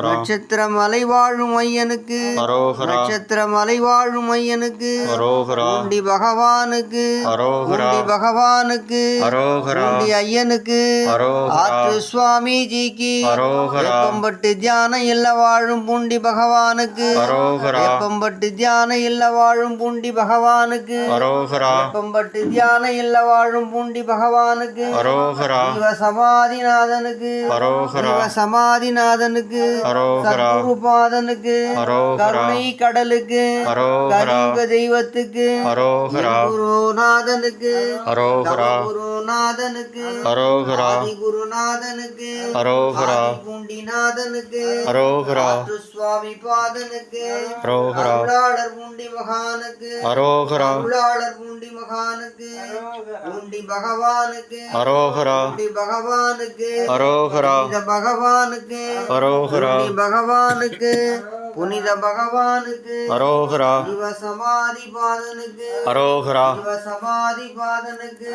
நட்சத்திர மலை வாழும் ஐயனுக்கு நட்சத்திர மலை வாழும் ஐயனுக்கு பூண்டி பகவானுக்கு பூண்டி பகவானுக்கு பூண்டி ஐயனுக்கு ஆற்று சுவாமிஜிக்கு எப்பம்பட்டு தியான இல்ல வாழும் பூண்டி பகவானுக்கு எப்பம்பட்டு தியான இல்ல வாழும் பூண்டி பகவானுக்கு எப்பம்பட்டு தியான இல்ல வாழும் பூண்டி பகவானுக்கு சிவ சமாதிநாதனுக்கு சிவ சமாதிநாதனுக்கு சத்குரு பாதனுக்கு கருணை கடலுக்கு கலியுக தெய்வத்துக்கு குருநாதனுக்கு குருநாதனுக்கு குருநாதனுக்கு பூண்டிநாதனுக்கு சுவாமி பாதனுக்கு அருளாளர் பூண்டி மகானுக்கு அருளாளர் பூண்டி மகானுக்கு பூண்டி பகவானுக்கு பூண்டி பகவானுக்கு பகவானுக்கு பகவானுக்கு புனித பகவானுக்கு சிவ சமாதி பாதனுக்கு சிவ சமாதி பாதனுக்கு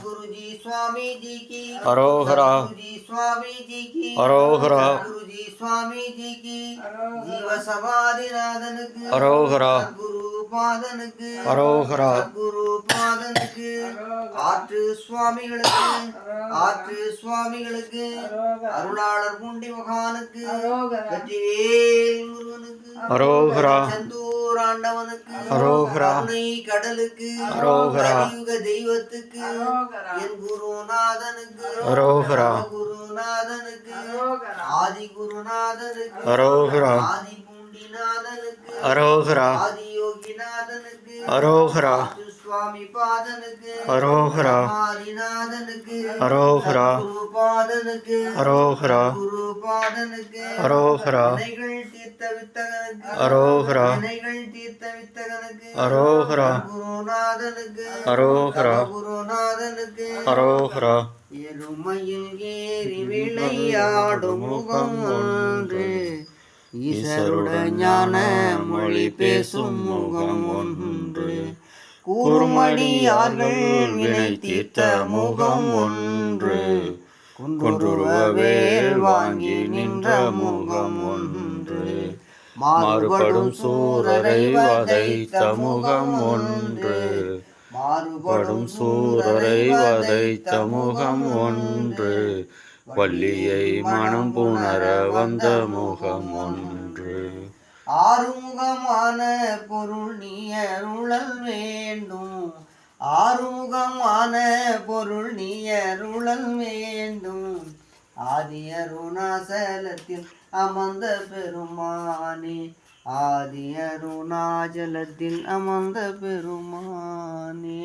குருஜி சுவாமி ஜி की குருஜி சுவாமி ஜி की குருஜி சுவாமி ஜி की ஜீவ சமாதிநாதனுக்கு குரு பாதனுக்கு குரு பாதனுக்கு ஆற்று சுவாமிகளுக்கு அருளாளர் பூண்டி மகானுக்கு வெற்றிவேல் முருகனுக்கு செந்தூர் ஆண்டவனுக்கு கருணை கடலுக்கு கலியுக தெய்வத்துக்கு என் குருநாதனுக்கு குருநாதனுக்கு ஆதி குருநாதனுக்கு ஆதி பூண்டிநாதனுக்கு ஆதி யோகிநாதனுக்கு சுவாமி பாதனுக்கு ஆதிநாதனுக்கு குரு பாதனுக்கு குரு பாதனுக்கு வினைகள் தீர்த்த வித்தகனுக்கு வினைகள் தீர்த்த வித்தகனுக்கு குருநாதனுக்கு குருநாதனுக்கு எருமையில் ஏறி விளையாடும் முகம் ஒன்று ஈசருட ஞான மொழி பேசும் முகம் ஒன்று கூர்மடியார்கள் வினை தீர்த்த முகம் ஒன்று குன்றுருவேல் வாங்கி நின்ற முகம் ஒன்று மாறுபடும் சூரரை வதைத்த முகம் ஒன்று மாறுபடும் சூரரை வதைத்த முகம் ஒன்று வள்ளியை மனம் புணர வந்த முகம் ஒன்று ஆறுமுகமான பொருள் நீ அருளல் வேண்டும் ஆறுமுகமான பொருள் நீ அருளல் வேண்டும் ஆதி அருணாசலத்தில் அமர்ந்த பெருமானே ஆதி அருணாச்சலத்தில் அமர்ந்த பெருமானே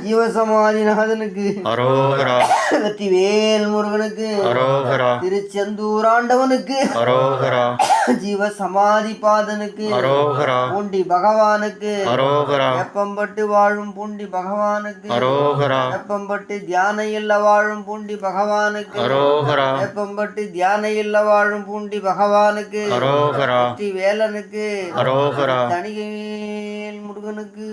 ஜீவசமாதிநாதனுக்கு வெற்றிவேல் முருகனுக்கு திருச்செந்தூர் ஆண்டவனுக்கு ஜீவ சமாதி பாதனுக்கு பூண்டி பகவானுக்கு வெப்பம்பட்டு வாழும் பூண்டி பகவானுக்கு வெப்பம்பட்டு தியான இல்ல வாழும் பூண்டி பகவானுக்கு வெப்பம்பட்டு தியான இல்ல வாழும் பூண்டி பகவானுக்கு வெற்றிவேலனுக்கு தணிகைவேல் முருகனுக்கு